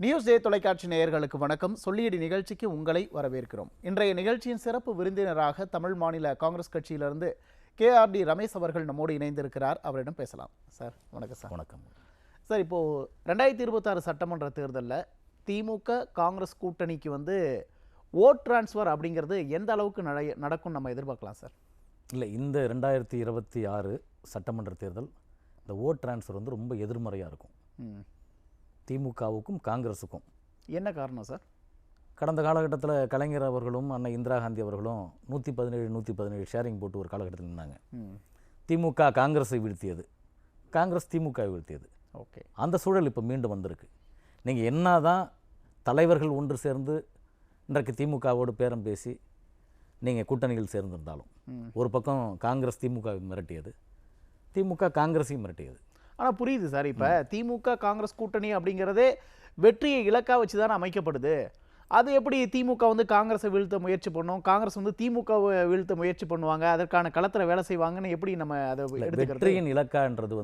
News டே தொலைக்காட்சி நேயர்களுக்கு வணக்கம். சொல்லியடி நிகழ்ச்சிக்கு உங்களை வரவேற்கிறோம். இன்றைய நிகழ்ச்சியின் சிறப்பு விருந்தினராக தமிழ் மாநில காங்கிரஸ் கட்சியிலிருந்து KRD ரமேஷ் அவர்கள் நம்மோடு இணைந்திருக்கிறார். அவரிடம் பேசலாம். சார் வணக்கம். சார் வணக்கம். சார், இப்போது 2026 சட்டமன்ற தேர்தலில் திமுக காங்கிரஸ் கூட்டணிக்கு ஓட் டிரான்ஸ்ஃபர் அப்படிங்கிறது எந்த அளவுக்கு நடக்கும் நம்ம எதிர்பார்க்கலாம் சார்? இல்லை, இந்த 2026 சட்டமன்ற தேர்தல் இந்த ஓட் டிரான்ஸ்ஃபர் ரொம்ப எதிர்மறையாக இருக்கும் திமுகவுக்கும் காங்கிரஸுக்கும். என்ன காரணம் சார்? கடந்த காலகட்டத்தில் கலைஞர் அவர்களும் அன்னை இந்திரா காந்தி அவர்களும் 117 ஷேரிங் போட்டு ஒரு காலகட்டத்தில் நின்னாங்க. திமுக காங்கிரஸை வீழ்த்தியது, காங்கிரஸ் திமுகவை வீழ்த்தியது. ஓகே, அந்த சூழல் இப்போ மீண்டும் வந்திருக்கு. நீங்கள் என்ன தான் தலைவர்கள் ஒன்று சேர்ந்து இன்றைக்கு திமுகவோடு பேரம் பேசி நீங்கள் கூட்டணிகள் சேர்ந்திருந்தாலும், ஒரு பக்கம் காங்கிரஸ் திமுகவை மிரட்டியது, திமுக காங்கிரஸையும் மிரட்டியது. ஆனால் புரியுது சார், இப்போ திமுக காங்கிரஸ் கூட்டணி அப்படிங்கிறதே வெற்றியை இலக்காக வச்சு தானே அமைக்கப்படுது. அது எப்படி திமுக காங்கிரஸை வீழ்த்த முயற்சி பண்ணும், காங்கிரஸ் திமுகவை வீழ்த்த முயற்சி பண்ணுவாங்க, அதற்கான களத்தில் வேலை செய்வாங்கன்னு எப்படி நம்ம அதை வெற்றியின் இலக்கான்றது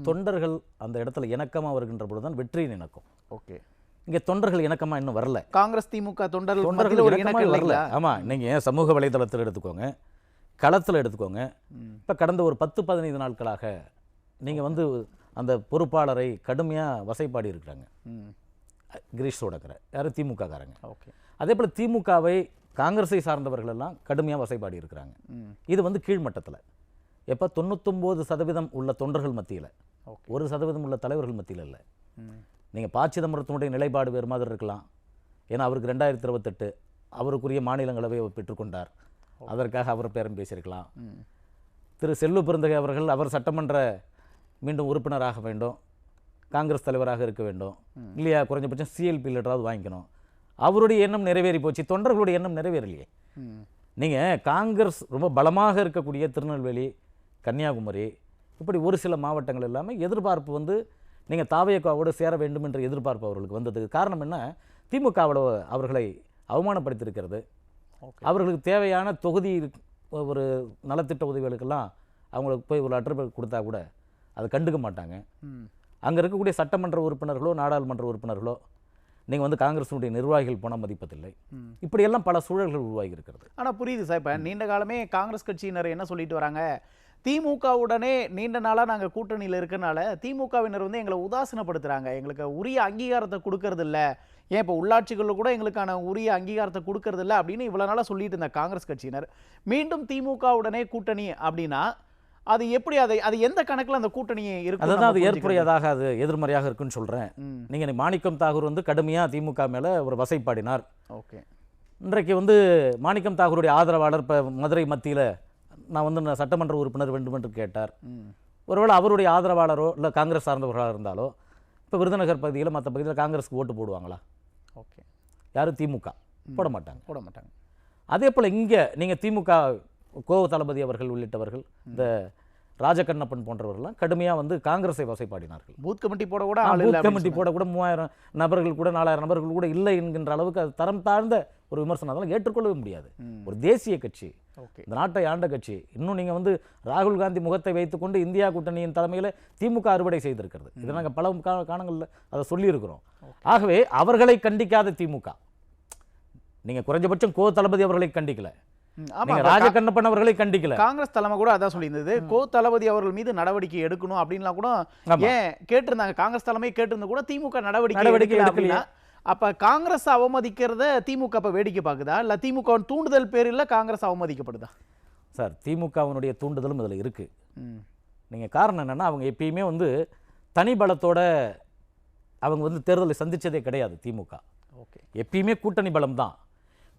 தொண்டர்கள் அந்த இடத்துல இணக்கமாக வருகின்ற பொழுது தான் வெற்றியின் இணக்கம். ஓகே, இங்கே தொண்டர்கள் இணக்கமாக இன்னும் வரல. காங்கிரஸ் திமுக தொண்டர்கள் வரல. ஆமாம், நீங்கள் சமூக வலைதளத்தில் எடுத்துக்கோங்க, களத்தில் எடுத்துக்கோங்க. இப்போ கடந்த ஒரு 10-15 நாட்களாக நீங்கள் அந்த பொறுப்பாளரை கடுமையாக வசைப்பாடி இருக்கிறாங்க. கிரீஷ் சோடக்கரை யாரும் திமுக காரங்க. ஓகே, அதே போல் திமுகவை காங்கிரஸை சார்ந்தவர்கள் எல்லாம் கடுமையாக வசைப்பாடி இருக்கிறாங்க. இது கீழ்மட்டத்தில் எப்போ 99% உள்ள தொண்டர்கள் மத்தியில், 1% உள்ள தலைவர்கள் மத்தியில் இல்லை. நீங்கள் ப. சிதம்பரத்தினுடைய நிலைப்பாடு வேறு மாதிரி இருக்கலாம். ஏன்னா அவருக்கு 2028 அவருக்குரிய மாநிலங்களவை பெற்றுக்கொண்டார், அதற்காக அவர் பேரம் பேசியிருக்கலாம். திரு செல்வ பெருந்தகை அவர்கள் அவர் சட்டமன்ற மீண்டும் உறுப்பினராக வேண்டும், காங்கிரஸ் தலைவராக இருக்க வேண்டும், இல்லையா குறைஞ்சபட்சம் CLP லெட்டராவது வாங்கிக்கணும். அவருடைய எண்ணம் நிறைவேறி போச்சு, தொண்டர்களுடைய எண்ணம் நிறைவேறலையே. நீங்கள் காங்கிரஸ் ரொம்ப பலமாக இருக்கக்கூடிய திருநெல்வேலி, கன்னியாகுமரி, இப்படி ஒரு சில மாவட்டங்கள் எல்லாமே எதிர்பார்ப்பு நீங்கள் தாவேக்காவோடு சேர வேண்டும் என்ற எதிர்பார்ப்பு அவர்களுக்கு வந்ததுக்கு காரணம் என்ன? திமுகவோட அவர்களை அவமானப்படுத்தியிருக்கிறது. அவர்களுக்கு தேவையான தொகுதி ஒரு நலத்திட்ட உதவிகளுக்கெல்லாம் அவங்களுக்கு போய் ஒரு லெட்டர் கொடுத்தா கூட அதை கண்டுக்க மாட்டாங்க. அங்கே இருக்கக்கூடிய சட்டமன்ற உறுப்பினர்களோ நாடாளுமன்ற உறுப்பினர்களோ நீங்கள் காங்கிரஸினுடைய நிர்வாகிகள் போன மதிப்பதில்லை. இப்படியெல்லாம் பல சூழல்கள் உருவாகி இருக்கிறது. ஆனால் புரியுது சார், இப்போ நீண்ட காலமே காங்கிரஸ் கட்சியினர் என்ன சொல்லிட்டு வராங்க, திமுகவுடனே நீண்ட நாளாக நாங்கள் கூட்டணியில் இருக்கனால திமுகவினர் எங்களை உதாசீனப்படுத்துகிறாங்க, எங்களுக்கு உரிய அங்கீகாரத்தை கொடுக்கறது இல்லை, ஏன் இப்போ உள்ளாட்சிகளில் கூட எங்களுக்கான உரிய அங்கீகாரத்தை கொடுக்கறது இல்லை அப்படின்னு இவ்வளோ நாளாக சொல்லிட்டு இருந்த காங்கிரஸ் கட்சியினர் மீண்டும் திமுகவுடனே கூட்டணி அப்படின்னா அது எப்படி, அது எந்த கணக்கில் அந்த கூட்டணியை இருக்கு? அதான் அது ஏற்புடையதாக அது எதிர்மறையாக இருக்குன்னு சொல்கிறேன். நீங்கள் மாணிக்கம் தாகூர் கடுமையாக திமுக மேலே ஒரு வசைப்பாடினார். ஓகே, இன்றைக்கு மாணிக்கம் தாகூருடைய ஆதரவாளர் இப்போ மதுரை மத்தியில் நான் சட்டமன்ற உறுப்பினர் வேண்டும் என்று கேட்டார். ஒருவேளை அவருடைய ஆதரவாளரோ இல்லை காங்கிரஸ் சார்ந்தவர்களாக இருந்தாலோ இப்போ விருதுநகர் பகுதியில் மற்ற பகுதியில் காங்கிரஸுக்கு ஓட்டு போடுவாங்களா? ஓகே, யாரும் திமுக போட மாட்டாங்க. அதே போல் இங்கே நீங்கள் திமுக கோ தளபதி அவர்கள் உள்ளிட்டவர்கள், இந்த ராஜகண்ணப்பன் போன்றவர்கள்லாம் கடுமையாக காங்கிரஸை வசைப்பாடினார்கள். பூத் கமிட்டி போட கூட 3000 நபர்கள் கூட 4000 நபர்கள் கூட இல்லை என்கின்ற அளவுக்கு அது தரம் தாழ்ந்த ஒரு விமர்சனம். அதெல்லாம் ஏற்றுக்கொள்ளவே முடியாது. ஒரு தேசிய கட்சி, இந்த நாட்டை ஆண்ட கட்சி, இன்னும் நீங்கள் ராகுல் காந்தி முகத்தை வைத்துக்கொண்டு இந்தியா கூட்டணியின் தலைமையில் திமுக அறுவடை செய்திருக்கிறது. இதை நாங்கள் பல காலங்களில் அதை சொல்லியிருக்கிறோம். ஆகவே அவர்களை கண்டிக்காத திமுக, நீங்கள் குறைஞ்சபட்சம் கோ தளபதி அவர்களை கண்டிக்கல, ராஜகண்ணப்பன் அவர்களை கண்டிக்கல. காங்கிரஸ் தலைமை கூட அதான் சொல்லியிருந்தது, கோ தளபதி அவர்கள் மீது நடவடிக்கை எடுக்கணும் அப்படின்லாம் கூட ஏன் கேட்டிருந்தாங்க. காங்கிரஸ் தலைமை கேட்டிருந்த கூட திமுக நடவடிக்கை எடுக்கல. அப்ப காங்கிரஸ் அவமதிக்கிறத திமுக அப்ப வேடிக்கை பார்க்குதா, இல்ல திமுக தூண்டுதல் பேரில் காங்கிரஸ் அவமதிக்கப்படுதா? சார், திமுகவினுடைய தூண்டுதலும் இதில் இருக்கு. நீங்க காரணம் என்னன்னா, அவங்க எப்பயுமே தனி பலத்தோட அவங்க தேர்தலை சந்திச்சதே கிடையாது. திமுக எப்பயுமே கூட்டணி பலம் தான்.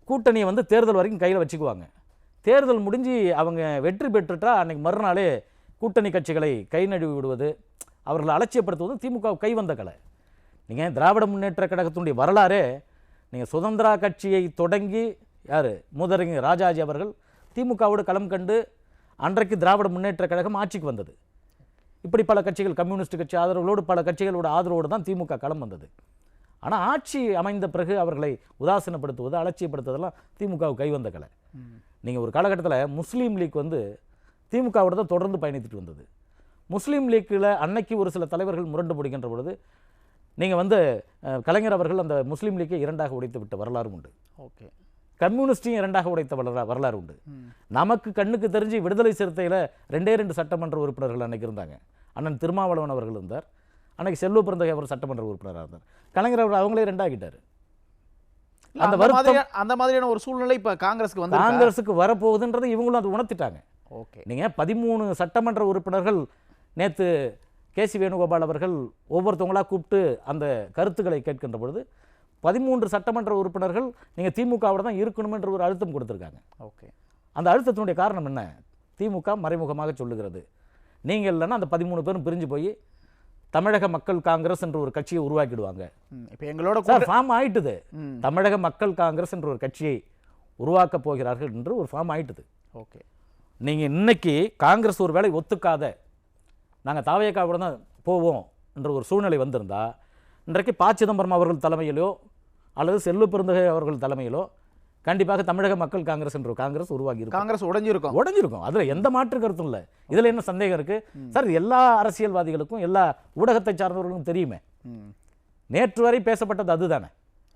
கூட்டணியை தேர்தல் வரைக்கும் கையில் வச்சுக்குவாங்க. தேர்தல் முடிஞ்சு அவங்க வெற்றி பெற்றுட்டா அன்னைக்கு மறுநாளே கூட்டணி கட்சிகளை கை நழுவி விடுவது, அவர்களை அலட்சியப்படுத்துவது திமுக கை வந்த கலை. நீங்கள் திராவிட முன்னேற்ற கழகத்தினுடைய வரலாறே, நீங்கள் சுதந்திரா கட்சியை தொடங்கி யார் மூதறிஞர் ராஜாஜி அவர்கள் திமுகவோடு களம் கண்டு அன்றைக்கு திராவிட முன்னேற்ற கழகம் ஆட்சிக்கு வந்தது. இப்படி பல கட்சிகள், கம்யூனிஸ்ட் கட்சி ஆதரவுகளோடு பல கட்சிகளோட ஆதரவோடு தான் திமுக களம் வந்தது. ஆனால் ஆட்சி அமைந்த பிறகு அவர்களை உதாசீனப்படுத்துவது, அலட்சியப்படுத்துவதெல்லாம் திமுகவுக்கு கைவந்த கலை. நீங்கள் ஒரு காலகட்டத்தில் முஸ்லீம் லீக் திமுகவோட தான் தொடர்ந்து பயணித்துட்டு வந்தது. முஸ்லீம் லீக்கில் அன்னைக்கு ஒரு சில தலைவர்கள் முரண்டு பிடிக்கின்ற பொழுது நீங்கள் வந்து கலைஞர் அவர்கள் அந்த முஸ்லீம் லீக்கை இரண்டாக உடைத்து விட்ட வரலாறும் உண்டு. ஓகே. கம்யூனிஸ்டையும் இரண்டாக உடைத்த வரலாறு உண்டு. நமக்கு கண்ணுக்கு தெரிஞ்சு விடுதலை சிறுத்தையில் 2 சட்டமன்ற உறுப்பினர்கள் அன்னைக்கு இருந்தாங்க. அண்ணன் திருமாவளவன் அவர்கள் இருந்தார், அன்னைக்கு செல்வ பிறந்தகை அவர் சட்டமன்ற உறுப்பினராக இருந்தார். கலைஞர் அவர் அவங்களே ரெண்டாகிட்டார். அந்த மாதிரியான ஒரு சூழ்நிலை இப்ப காங்கிரஸுக்கு வரப்போகுதுன்றது இவங்களும் அது உணர்த்திட்டாங்க. ஓகே. நீங்க 13 சட்டமன்ற உறுப்பினர்கள் நேற்று கேசி வேணுகோபால் அவர்கள் ஒவ்வொருத்தவங்களா கூப்பிட்டு அந்த கருத்துக்களை கேட்கின்ற பொழுது 13 சட்டமன்ற உறுப்பினர்கள் நீங்கள் திமுகவோட தான் இருக்கணுமென்ற ஒரு அழுத்தம் கொடுத்துருக்காங்க. ஓகே. அந்த அழுத்தத்தினுடைய காரணம் என்ன? திமுக மறைமுகமாக சொல்லுகிறது, நீங்கள் இல்லைன்னா அந்த 13 பேரும் பிரிஞ்சு போய் தமிழக மக்கள் காங்கிரஸ் என்ற ஒரு கட்சியை உருவாக்கிடுவாங்க. இப்போ எங்களோட ஃபார்ம் ஆயிட்டுது. தமிழக மக்கள் காங்கிரஸ் என்ற ஒரு கட்சியை உருவாக்க போகிறார்கள் என்று ஒரு ஃபார்ம் ஆயிட்டுது. ஓகே. நீங்கள் இன்னைக்கு காங்கிரஸ் ஒரு வேளை ஒத்துக்காத நாங்கள் தாவேக்காவோட தான் போவோம் என்ற ஒரு சூழ்நிலை வந்திருந்தா இன்றைக்கு ப. சிதம்பரம் அவர்கள் தலைமையிலோ அல்லது செல்வ பெருந்தகை அவர்கள் தலைமையிலோ கண்டிப்பாக தமிழக மக்கள் காங்கிரஸ் என்ற காங்கிரஸ் உருவாகி இருக்கும். காங்கிரஸ் உடைஞ்சிருக்கும். அதுல எந்த மாற்று கருத்தும் இல்லை. இதுல என்ன சந்தேகம் இருக்கு சார்? எல்லா அரசியல்வாதிகளுக்கும் எல்லா ஊடகத்தை சார்ந்தவர்களுக்கும் தெரியுமே. நேற்று வரை பேசப்பட்டது அதுதானே.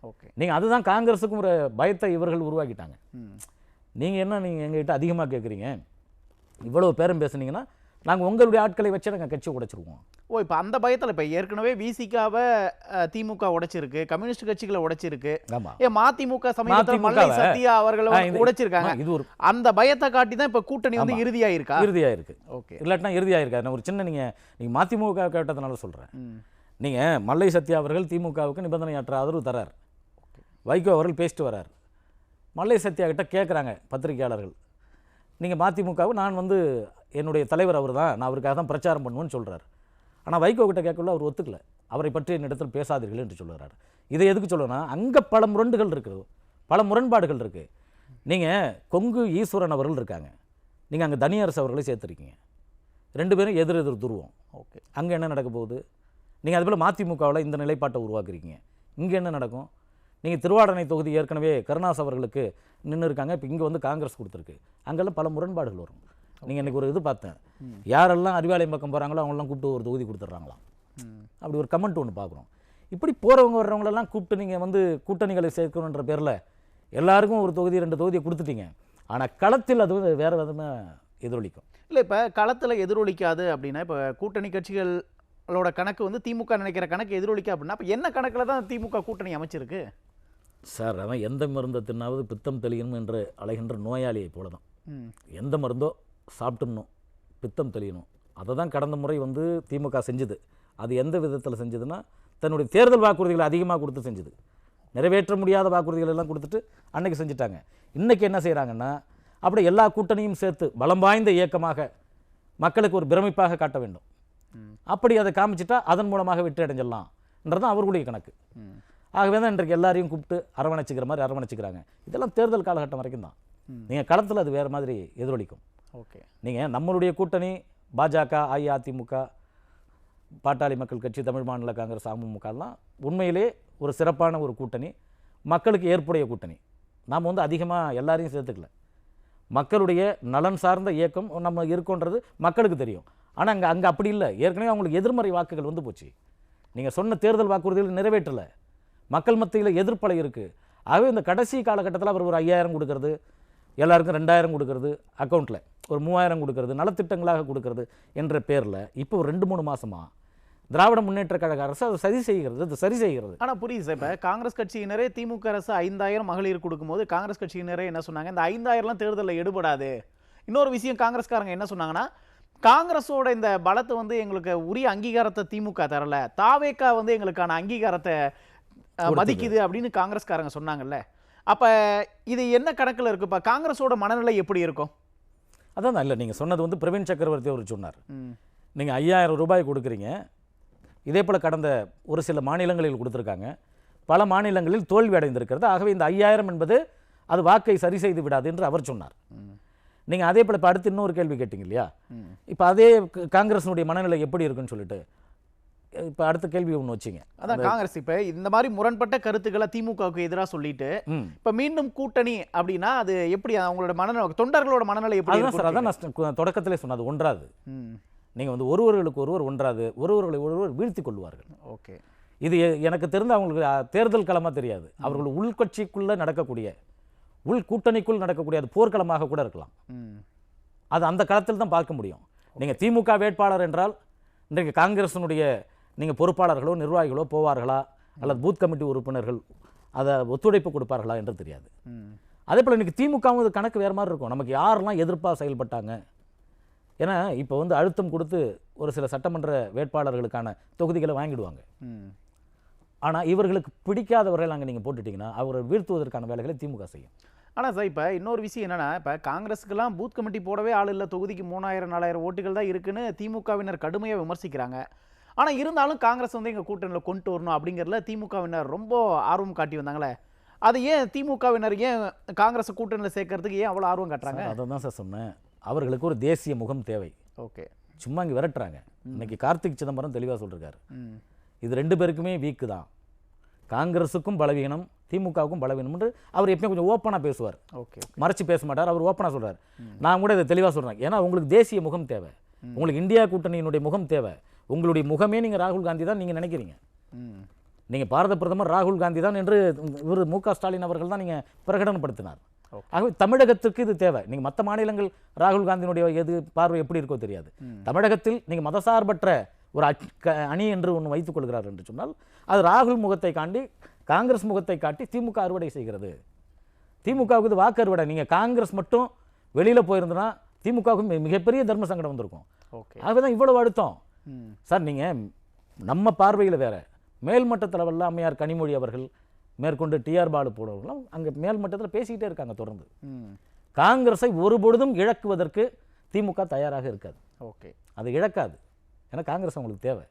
ஓகே. நீங்க அதுதான் காங்கிரஸுக்கும் ஒரு பயத்தை இவர்கள் உருவாக்கிட்டாங்க. நீங்க எங்ககிட்ட அதிகமாக கேட்குறீங்க, இவ்வளவு பேரும் பேசுனீங்கன்னா நாங்கள் உங்களுடைய ஆட்களை வச்சு நாங்கள் கட்சி உடைச்சிருவோம். இப்போ அந்த பயத்தில் இப்போ ஏற்கனவே விசிகாவை திமுக உடைச்சிருக்கு, கம்யூனிஸ்ட் கட்சிகளை உடைச்சிருக்கு, மதிமுக சமீபத்தில் மல்லை சத்யா அவர்களை உடைச்சிருக்காங்க. இது ஒரு அந்த பயத்தை காட்டி தான் இப்போ கூட்டணி வந்து இறுதியாயிருக்கு. ஓகே. இல்லாட்டினா இறுதியாயிருக்கா? நான் ஒரு சின்ன நீங்கள் மதிமுக கேட்டதுனால சொல்கிறேன். நீங்கள் மல்லை சத்யா அவர்கள் திமுகவுக்கு நிபந்தனையற்ற ஆதரவு தரார், வைகோ அவர்கள் பேசிட்டு வரார். மல்லை சத்யா கிட்ட கேட்குறாங்க பத்திரிகையாளர்கள், நீங்கள் மதிமுகவை நான் வந்து என்னுடைய தலைவர் அவர் தான், நான் அவருக்காக தான் பிரச்சாரம் பண்ணுவேன்னு சொல்கிறார். ஆனால் வைகோ கிட்ட கேட்கல, அவர் ஒத்துக்கல. அவரை பற்றி என்னிடத்தில் பேசாதீர்கள் என்று சொல்கிறார். இதை எதுக்கு சொல்லணும்னா அங்கே பல முரண்டுகள் இருக்குது, பல முரண்பாடுகள் இருக்குது. நீங்கள் கொங்கு ஈஸ்வரன் அவர்கள் இருக்காங்க, நீங்கள் அங்கே தனியரசு அவர்களை சேர்த்துருக்கீங்க, 2 பேரும் எதிர் துருவம். ஓகே. அங்கே என்ன நடக்க போகுது? நீங்கள் அதுபோல் மதிமுகவில் இந்த நிலைப்பாட்டை உருவாக்குறீங்க, இங்கே என்ன நடக்கும்? நீங்கள் திருவாடனை தொகுதி ஏற்கனவே கருணாஸ் அவர்களுக்கு நின்று இருக்காங்க, இப்போ இங்கே வந்து காங்கிரஸ் கொடுத்துருக்கு, அங்கெல்லாம் பல முரண்பாடுகள் வரும். நீங்கள் இன்றைக்கி ஒரு இது பார்த்தேன், யாரெல்லாம் அறிவாலயம் பக்கம் போகிறாங்களோ அவங்களெல்லாம் கூப்பிட்டு ஒரு தொகுதி கொடுத்துட்றாங்களாம். அப்படி ஒரு கமெண்ட் ஒன்று பார்க்குறோம். இப்படி போகிறவங்க வர்றவங்களெல்லாம் கூப்பிட்டு நீங்கள் வந்து கூட்டணிகளை சேர்க்கணுன்ற பேரில் எல்லாருக்கும் ஒரு தொகுதி 2 தொகுதியை கொடுத்துட்டீங்க. ஆனால் களத்தில் அது வந்து வேறு விதமாக எதிரொலிக்கும். இல்லை, இப்போ களத்தில் எதிரொலிக்காது அப்படின்னா, இப்போ கூட்டணி கட்சிகளோட கணக்கு வந்து திமுக நினைக்கிற கணக்கு எதிரொலிக்க அப்படின்னா அப்போ என்ன கணக்கில் தான் திமுக கூட்டணி அமைச்சிருக்கு சார்? அவன் எந்த மருந்தை தின்னாவது பித்தம் தெளியணும் என்று அலைகின்ற நோயாளியை போல தான். எந்த மருந்தோ சாப்பிட்டுணும் பித்தம் தெளியணும். அதை தான் கடந்த முறை வந்து திமுக செஞ்சுது. அது எந்த விதத்தில் செஞ்சதுன்னா, தன்னுடைய தேர்தல் வாக்குறுதிகளை அதிகமாக கொடுத்து செஞ்சுது. நிறைவேற்ற முடியாத வாக்குறுதிகள் எல்லாம் கொடுத்துட்டு அன்னைக்கு செஞ்சுட்டாங்க. இன்றைக்கி என்ன செய்கிறாங்கன்னா, அப்படி எல்லா கூட்டணியும் சேர்த்து பலம் வாய்ந்த இயக்கமாக மக்களுக்கு ஒரு பிரமிப்பாக காட்ட வேண்டும். அப்படி அதை காமிச்சிட்டா அதன் மூலமாக வெற்றி அடைஞ்சிடலாம்ன்றதான் அவர்களுடைய கணக்கு. ஆகவே தான் இன்றைக்கு எல்லாரையும் கூப்பிட்டு அரவணைச்சிக்கிற மாதிரி அரவணைச்சிக்கிறாங்க. இதெல்லாம் தேர்தல் காலகட்டம் வரைக்கும் தான். நீங்கள் களத்தில் அது வேறு மாதிரி எதிரொலிக்கும். ஓகே. நீங்கள் நம்மளுடைய கூட்டணி பாஜக, அஇஅதிமுக, பாட்டாளி மக்கள் கட்சி, தமிழ் மாநில காங்கிரஸ், அமமுகலாம் உண்மையிலே ஒரு சிறப்பான ஒரு கூட்டணி, மக்களுக்கு ஏற்புடைய கூட்டணி. நாம் வந்து அதிகமாக எல்லாரையும் சேர்த்துக்கல. மக்களுடைய நலன் சார்ந்த இயக்கம் நம்ம இருக்கோன்றது மக்களுக்கு தெரியும். ஆனால் அங்கே அப்படி இல்லை. ஏற்கனவே அவங்களுக்கு எதிர்மறை வாக்குகள் வந்து போச்சு. நீங்கள் சொன்ன தேர்தல் வாக்குறுதிகள் நிறைவேற்றலை, மக்கள் மத்தியில் எதிர்ப்பலை இருக்குது. ஆகவே இந்த கடைசி காலகட்டத்தில் அவர் ஒரு 5000 கொடுக்கறது, எல்லாருக்கும் 2000 கொடுக்கறது, அக்கௌண்ட்டில் ஒரு 3000 கொடுக்கறது, நலத்திட்டங்களாக கொடுக்கறது என்ற பேரில் இப்போ ஒரு 2-3 மாதமாக திராவிட முன்னேற்ற கழக அரசு அதை சரி செய்கிறது. ஆனால் புரியுது சார். இப்போ காங்கிரஸ் கட்சியினரே திமுக அரசு 5000 மகளிர் கொடுக்கும்போது காங்கிரஸ் கட்சியினரே என்ன சொன்னாங்க, இந்த 5000லாம் தேர்தலில் எடுபடாது. இன்னொரு விஷயம் காங்கிரஸ்காரங்க என்ன சொன்னாங்கன்னா, காங்கிரஸோட இந்த பலத்தை வந்து எங்களுக்கு உரிய அங்கீகாரத்தை திமுக தரல, தாவேக்கா வந்து எங்களுக்கான அங்கீகாரத்தை மதிக்குது அப்படின்னு காங்கிரஸ்காரங்க சொன்னாங்கல்ல. அப்போ இது என்ன கணக்கில் இருக்குது? இப்போ காங்கிரஸோட மனநிலை எப்படி இருக்கும்? அதான் இல்லை, நீங்கள் சொன்னது வந்து பிரவீன் சக்கரவர்த்தி அவர் சொன்னார். நீங்கள் 5000 ரூபாய் கொடுக்குறீங்க, இதே போல் கடந்த ஒரு சில மாநிலங்களில் கொடுத்துருக்காங்க, பல மாநிலங்களில் தோல்வி அடைந்திருக்கிறது. ஆகவே இந்த 5000 என்பது அது வாக்கை சரி செய்து விடாது என்று அவர் சொன்னார். நீங்கள் அதே போல் இப்போ அடுத்து இன்னொரு கேள்வி கேட்டீங்க இல்லையா, இப்போ அதே காங்கிரஸினுடைய மனநிலை எப்படி இருக்குன்னு சொல்லிட்டு இப்போ அடுத்த கேள்வி ஒன்று வச்சிங்க. அதான் காங்கிரஸ் இப்போ இந்த மாதிரி முரண்பட்ட கருத்துக்களை திமுகவுக்கு எதிராக சொல்லிட்டு இப்போ மீண்டும் கூட்டணி அப்படின்னா அது எப்படி அவங்களோட மனநிலை, தொண்டர்களோட மனநிலை எப்படி இருக்கும் சார்? அதான் நான் தொடக்கத்திலே சொன்னது, ஒன்றாது. நீங்கள் வந்து ஒருவர்களுக்கு ஒருவர் ஒன்றாது, ஒருவர்களை ஒருவர் வீழ்த்தி கொள்வார்கள். ஓகே. இது எனக்கு தெரிந்து அவங்களுக்கு தேர்தல் களமாக தெரியாது. அவர்கள் உள்கட்சிக்குள்ளே நடக்கக்கூடிய உள் கூட்டணிக்குள் நடக்கக்கூடிய அது போர்க்களமாக கூட இருக்கலாம். அது அந்த களத்தில் தான் பார்க்க முடியும். நீங்கள் திமுக வேட்பாளர் என்றால் இன்றைக்கு காங்கிரஸினுடைய நீங்கள் பொறுப்பாளர்களோ நிர்வாகிகளோ போவார்களா அல்லது பூத் கமிட்டி உறுப்பினர்கள் அதை ஒத்துழைப்பு கொடுப்பார்களா என்று தெரியாது. அதே போல் இன்றைக்கி திமுகவும் இது கணக்கு வேறு மாதிரி இருக்கும். நமக்கு யாரெல்லாம் எதிர்ப்பாக செயல்பட்டாங்க, ஏன்னா இப்போ வந்து அழுத்தம் கொடுத்து ஒரு சில சட்டமன்ற வேட்பாளர்களுக்கான தொகுதிகளை வாங்கிடுவாங்க. ஆனால் இவர்களுக்கு பிடிக்காதவர்கள் அங்கே நீங்கள் போட்டுட்டிங்கன்னா அவரை வீழ்த்துவதற்கான வேலைகளை திமுக செய்யும். ஆனால் சார் இப்போ இன்னொரு விஷயம் என்னென்னா, இப்போ காங்கிரஸுக்கெல்லாம் பூத் கமிட்டி போடவே ஆள் இல்லை, தொகுதிக்கு 3000-4000 ஓட்டுகள் தான் இருக்குன்னு திமுகவினர் கடுமையாக விமர்சிக்கிறாங்க. ஆனால் இருந்தாலும் காங்கிரஸ் வந்து எங்கள் கூட்டணியில் கொண்டு வரணும் அப்படிங்கிறதுல திமுகவினர் ரொம்ப ஆர்வம் காட்டி வந்தாங்களே, அது ஏன் திமுகவினர் ஏன் காங்கிரஸ் கூட்டணியில் சேர்க்கறதுக்கு ஏன் அவ்வளோ ஆர்வம் காட்டுறாங்க? அதை தான் சார் சொன்னேன், அவர்களுக்கு ஒரு தேசிய முகம் தேவை. ஓகே, சும்மா இங்கே விரட்டுறாங்க. இன்னைக்கு கார்த்திக் சிதம்பரம் தெளிவாக சொல்லியிருக்காரு, இது 2 பேருக்குமே வீக்கு தான். காங்கிரஸுக்கும் பலவீனம், திமுகவுக்கும் பலவீனம் என்று அவர் எப்பயும் கொஞ்சம் ஓப்பனாக பேசுவார். ஓகே, மறைச்சு பேச மாட்டார். அவர் ஓப்பனாக சொல்கிறார். நான் கூட இதை தெளிவாக சொல்கிறேன். ஏன்னா உங்களுக்கு தேசிய முகம் தேவை, உங்களுக்கு இந்தியா கூட்டணியினுடைய முகம் தேவை. உங்களுடைய முகமே நீங்கள் ராகுல் காந்தி தான் நீங்கள் நினைக்கிறீங்க. நீங்கள் பாரத பிரதமர் ராகுல் காந்தி தான் என்று இவர் மு.க. ஸ்டாலின் அவர்கள் தான் நீங்கள் பிரகடனப்படுத்தினார். ஆகவே தமிழகத்திற்கு இது தேவை. நீங்கள் மற்ற மாநிலங்கள் ராகுல் காந்தியினுடைய எது பார்வை எப்படி இருக்கோ தெரியாது. தமிழகத்தில் நீங்கள் மதசார்பற்ற ஒரு அணி என்று ஒன்று வைத்துக் கொள்கிறார் என்று சொன்னால் அது ராகுல் முகத்தை காட்டி காங்கிரஸ் முகத்தை காட்டி திமுக அறுவடை செய்கிறது. திமுகவுக்கு இது வாக்கு அறுவடை. நீங்கள் காங்கிரஸ் மட்டும் வெளியில் போயிருந்தனா திமுகவுக்கு மிகப்பெரிய தர்ம சங்கடம் வந்திருக்கும். ஆகவே தான் இவ்வளவு அழுத்தம் சார். நீங்கள் நம்ம பார்வையில் வேற, மேல்மட்ட லெவலில் அம்மையார் கனிமொழி அவர்கள் மேற்கொண்டு டிஆர் பாலு போனவர்களும் அங்கே மேல்மட்டத்தில் பேசிக்கிட்டே இருக்காங்க தொடர்ந்து. காங்கிரஸை ஒருபொழுதும் இழக்குவதற்கு திமுக தயாராக இருக்காது. ஓகே, அது இழக்காது. ஏன்னா காங்கிரஸ் அவங்களுக்கு தேவை,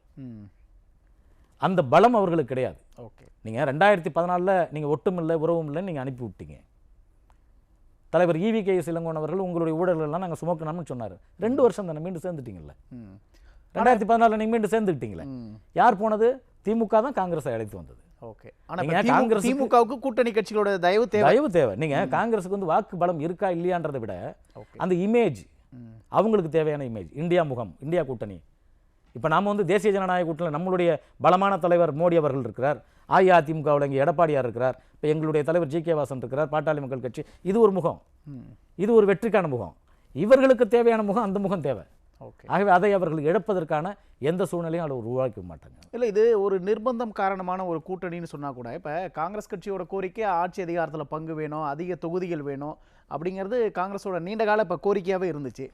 அந்த பலம் அவர்களுக்கு கிடையாது. ஓகே, நீங்கள் 2014 நீங்கள் ஒட்டும் இல்லை உறவும் இல்லைன்னு நீங்கள் அனுப்பி விட்டீங்க. தலைவர் EV.K.S. இளங்கோவன் அவர்கள் உங்களுடைய ஊழலெல்லாம் நாங்கள் சுமக்கணும்னு சொன்னார். 2 வருஷம் தானே மீண்டும் சேர்ந்துட்டீங்கல்ல. 2014 நீங்கள் மீண்டும் சேர்ந்துக்கிட்டீங்களே. யார் போனது? திமுக தான் காங்கிரஸை அழைத்து வந்தது. ஓகே, ஆனால் காங்கிரஸ் திமுகவுக்கு கூட்டணி கட்சிகளோட தயவு தேவை. நீங்கள் காங்கிரஸுக்கு வந்து வாக்கு பலம் இருக்கா இல்லையான்றதை விட அந்த இமேஜ், அவங்களுக்கு தேவையான இமேஜ், இந்தியா முகம், இந்தியா கூட்டணி. இப்போ நாம் வந்து தேசிய ஜனநாயக கூட்டணியில் நம்மளுடைய பலமான தலைவர் மோடி அவர்கள் இருக்கிறார். அஇஅதிமுகவில் இங்கே எடப்பாடியார் இருக்கிறார். இப்போ எங்களுடைய தலைவர் G.K. வாசன் இருக்கிறார். பாட்டாளி மக்கள் கட்சி. இது ஒரு முகம், இது ஒரு வெற்றிக்கான முகம். இவர்களுக்கு தேவையான முகம், அந்த முகம் தேவை. ஓகே, ஆகவே அதை அவர்கள் இழப்பதற்கான எந்த சூழ்நிலையும் அதை உருவாக்க மாட்டாங்க. இல்லை, இது ஒரு நிர்பந்தம் காரணமான ஒரு கூட்டணின்னு சொன்னால் கூட இப்போ காங்கிரஸ் கட்சியோட கோரிக்கை ஆட்சி அதிகாரத்தில் பங்கு வேணும், அதிக தொகுதிகள் வேணும் அப்படிங்கிறது காங்கிரஸோட நீண்டகால இப்போ கோரிக்கையாகவே இருந்துச்சு.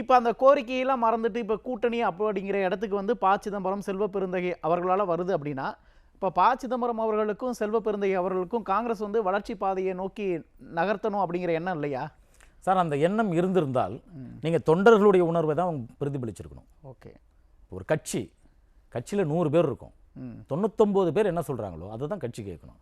இப்போ அந்த கோரிக்கையெல்லாம் மறந்துட்டு இப்போ கூட்டணி அப்படிங்கிற இடத்துக்கு வந்து ப. சிதம்பரம், செல்வ பெருந்தகை அவர்களால் வருது அப்படின்னா இப்போ ப. சிதம்பரம் அவர்களுக்கும் செல்வ பெருந்தகை அவர்களுக்கும் காங்கிரஸ் வந்து வளர்ச்சி பாதையை நோக்கி நகர்த்தணும் அப்படிங்கிற எண்ணம் இல்லையா சார்? அந்த எண்ணம் இருந்திருந்தால் நீங்கள் தொண்டர்களுடைய உணர்வை தான் அவங்க பிரதிபலிச்சிருக்கணும். ஓகே, ஒரு கட்சியில் 100 பேர் இருக்கும், 99 பேர் என்ன சொல்கிறாங்களோ அதை தான் கட்சி கேட்கணும்.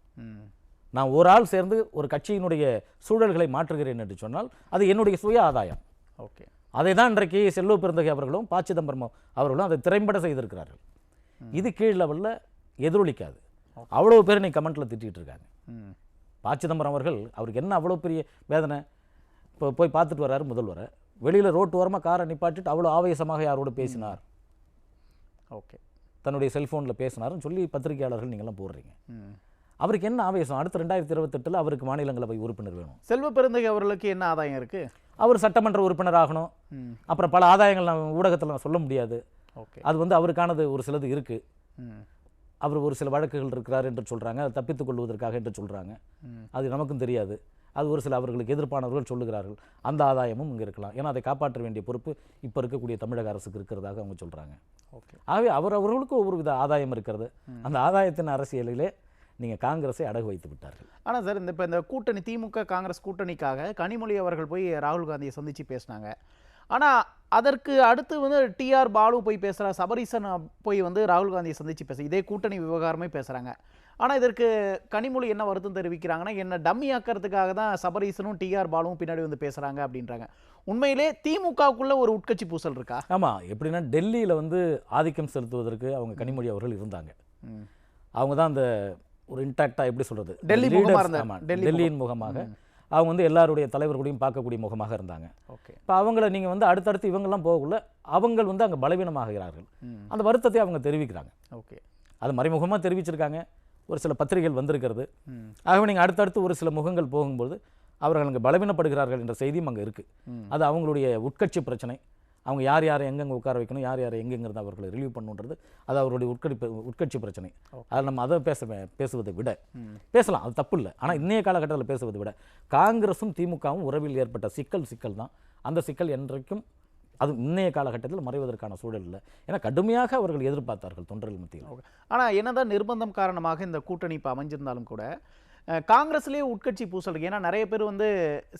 நான் ஒரு ஆள் சேர்ந்து ஒரு கட்சியினுடைய சூழல்களை மாற்றுகிறேன் என்று சொன்னால் அது என்னுடைய சுய ஆதாயம். ஓகே, அதை தான் இன்றைக்கு செல்வ பெருந்தகை அவர்களும் ப. சிதம்பரம் அவர்களும் அதை திறம்பட செய்திருக்கிறார்கள். இது கீழ் லெவலில் எதிரொலிக்காது. அவ்வளோ பேர் நீ கமெண்ட்டில் திட்டிகிட்டு இருக்காங்க. ப. சிதம்பரம் அவர்கள் அவருக்கு என்ன அவ்வளோ பெரிய வேதனை, இப்போ போய் பார்த்துட்டு வர்றாரு முதல்வரை, வெளியில் ரோட்டு ஓரமாக காரை நிப்பாட்டிட்டு அவ்வளோ ஆவேசமாக யாரோடு பேசினார். ஓகே, தன்னுடைய செல்ஃபோனில் பேசினார்னு சொல்லி பத்திரிகையாளர்கள் நீங்கள்லாம் போடுறீங்க. அவருக்கு என்ன ஆவேசம்? அடுத்த 2028 அவருக்கு மாநிலங்களவை உறுப்பினர் வேணும். செல்வ பெருந்தகை அவர்களுக்கு என்ன ஆதாயம் இருக்குது? அவர் சட்டமன்ற உறுப்பினர் ஆகணும். அப்புறம் பல ஆதாயங்கள் நம்ம ஊடகத்தில் சொல்ல முடியாது. ஓகே, அது வந்து அவருக்கானது ஒரு சிலது இருக்குது. அவர் ஒரு சில வழக்குகள் இருக்கிறார் என்று சொல்கிறாங்க, அதை தப்பித்துக் கொள்வதற்காக என்று சொல்கிறாங்க. அது நமக்கும் தெரியாது. அது ஒரு சில அவர்களுக்கு எதிர்ப்பானவர்கள் சொல்லுகிறார்கள். அந்த ஆதாயமும் இங்கே இருக்கலாம். ஏன்னா அதை காப்பாற்ற வேண்டிய பொறுப்பு இப்போ இருக்கக்கூடிய தமிழக அரசுக்கு இருக்கிறதாக அவங்க சொல்கிறாங்க. ஓகே, ஆகவே அவர்களுக்கு ஒவ்வொரு வித ஆதாயம் இருக்கிறது. அந்த ஆதாயத்தின் அரசியலிலே நீங்கள் காங்கிரஸை அடகு வைத்து விட்டார்கள். ஆனால் சார், இந்த கூட்டணி திமுக காங்கிரஸ் கூட்டணிக்காக கனிமொழி அவர்கள் போய் ராகுல் காந்தியை சந்தித்து பேசினாங்க. ஆனால் அதற்கு அடுத்து வந்து டிஆர் பாலு போய் பேசுகிறார், சபரீசன் போய் வந்து ராகுல் காந்தியை சந்தித்து இதே கூட்டணி விவகாரமே பேசுகிறாங்க. ஆனால் இதற்கு கனிமொழி என்ன வருத்தம் தெரிவிக்கிறாங்கன்னா, என்ன டம்மி ஆக்கிறதுக்காக தான் சபரீசனும் டிஆர் பாலுவும் பின்னாடி வந்து பேசுகிறாங்க அப்படின்றாங்க. உண்மையிலே திமுகவுக்குள்ள ஒரு உட்கட்சி பூசல் இருக்கா? ஆமாம், எப்படின்னா டெல்லியில் வந்து ஆதிக்கம் செலுத்துவதற்கு அவங்க கனிமொழி அவர்கள் இருந்தாங்க. அவங்க தான் அந்த ஒரு இன்டாக்டாக எப்படி சொல்கிறது, டெல்லியின் முகமாக அவங்க வந்து எல்லாருடைய தலைவர்களையும் பார்க்கக்கூடிய முகமாக இருந்தாங்க. ஓகே, இப்போ அவங்கள நீங்கள் வந்து அடுத்தடுத்து இவங்கெல்லாம் போகக்குள்ள அவங்க வந்து அங்கே பலவீனமாகிறார்கள். அந்த வருத்தத்தை அவங்க தெரிவிக்கிறாங்க. ஓகே, அது மறைமுகமாக தெரிவிச்சிருக்காங்க, ஒரு சில பத்திரிகைகள் வந்திருக்கிறது. ஆகவே நீங்கள் அடுத்தடுத்து ஒரு சில முகங்கள் போகும்போது அவர்கள் அங்கே பலவீனப்படுகிறார்கள் என்ற செய்தியும் அங்கே இருக்குது. அது அவங்களுடைய உட்கட்சி பிரச்சனை. அவங்க யார் யாரை எங்கெங்கே உட்கார வைக்கணும், யார் யாரை எங்கெங்கிறது அவர்களை ரிலீவ் பண்ணுன்றது அது அவருடைய உட்கட்சி பிரச்சனை. அதில் நம்ம அதை பேசுவதை விட பேசலாம், அது தப்பு இல்லை. ஆனால் இன்றைய காலகட்டத்தில் பேசுவதை விட காங்கிரஸும் திமுகவும் உறவில் ஏற்பட்ட சிக்கல் தான். அந்த சிக்கல் என்றைக்கும் அது இன்றைய காலகட்டத்தில் மறைவதற்கான சூழல் இல்லை. ஏன்னா கடுமையாக அவர்கள் எதிர்பார்த்தார்கள் தொண்டர்கள் மத்தியில். ஆனால் என்னதான் நிர்பந்தம் காரணமாக இந்த கூட்டணி இப்போ அமைஞ்சிருந்தாலும் கூட காங்கிரஸ்லேயே உட்கட்சி பூசல் இருக்கு. ஏன்னா நிறைய பேர் வந்து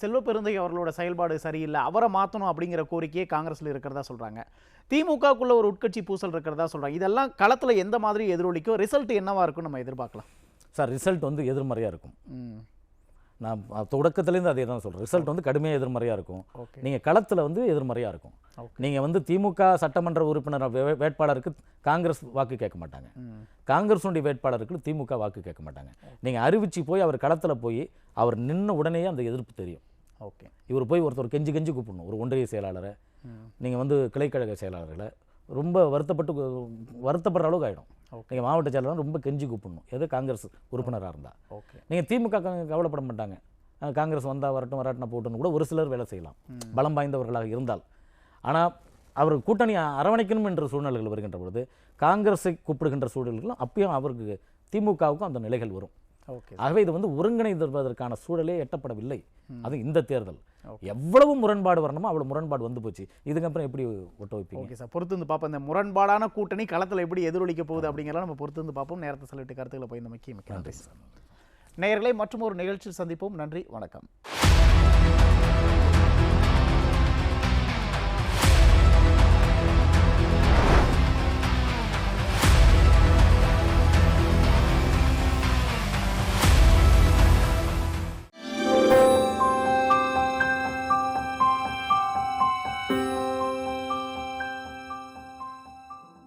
செல்வ பெருந்தகை அவர்களோட செயல்பாடு சரியில்லை, அவரை மாற்றணும் அப்படிங்கிற கோரிக்கையே காங்கிரஸில் இருக்கிறதா சொல்கிறாங்க. திமுகக்குள்ள ஒரு உட்கட்சி பூசல் இருக்கிறதா சொல்கிறாங்க. இதெல்லாம் களத்தில் எந்த மாதிரி எதிரொலிக்கும், ரிசல்ட் என்னவா இருக்கும் நம்ம எதிர்பார்க்கலாம்? சார், ரிசல்ட் வந்து எதிர்மறையாக இருக்கும். நான் தொடக்கத்துலேருந்து அதே தான் சொல்கிறேன். ரிசல்ட் வந்து கடுமையாக எதிர்மறையாக இருக்கும். நீங்கள் களத்தில் வந்து எதிர்மறையாக இருக்கும். நீங்கள் வந்து திமுக சட்டமன்ற உறுப்பினர் வேட்பாளருக்கு காங்கிரஸ் வாக்கு கேட்க மாட்டாங்க, காங்கிரஸுடைய வேட்பாளருக்கு திமுக வாக்கு கேட்க மாட்டாங்க. நீங்கள் அறிவிச்சு போய் அவர் களத்தில் போய் அவர் நின்ன உடனேயே அந்த எதிர்ப்பு தெரியும். இவர் போய் ஒருத்தர் கெஞ்சி கூப்பிடணும். ஒரு ஒன்றிய செயலாளரை, நீங்கள் வந்து கிளைக்கழக செயலாளர்களை ரொம்ப வருத்தப்படுற அளவுக்கு ஆகிடும். நீங்கள் மாவட்ட செயலாளர் ரொம்ப கெஞ்சி கூப்பிடணும், எது காங்கிரஸ் உறுப்பினராக இருந்தால். நீங்கள் திமுக கவலைப்பட மாட்டாங்க, காங்கிரஸ் வந்தால் வரட்டும் வராட்டினா போட்டுன்னு கூட ஒரு சிலர் வேலை செய்யலாம், பலம் வாய்ந்தவர்களாக இருந்தால். ஆனால் அவர் கூட்டணி அரவணைக்கணும் என்ற சூழ்நிலைகள் வருகின்ற பொழுது காங்கிரஸை கூப்பிடுகின்ற சூழல்களும் அப்பயும் அவருக்கு திமுகவுக்கும் அந்த நிலைகள் வரும். ஆகவே இது வந்து ஒருங்கிணைவதற்கான சூழலே எட்டப்படவில்லை. அது இந்த தேர்தல் எவ்வளவு முரண்பாடு வரணுமோ அவ்வளவு முரண்பாடு வந்து போச்சு. இதுக்கப்புறம் எப்படி ஒட்ட வைப்பீங்க? ஓகே சார், பொறுத்து வந்து பார்ப்போம். இந்த முரண்பாடான கூட்டணி களத்தில் எப்படி எதிரொலிக்க போகுது அப்படிங்கிறத நம்ம பொறுத்து வந்து பார்ப்போம். நேரத்தை சொல்லிட்டு கருத்துக்களை போய் இந்த முக்கிய நன்றி சார். நேயர்களை மற்றும் ஒரு நிகழ்ச்சியில் சந்திப்போம். நன்றி, வணக்கம்.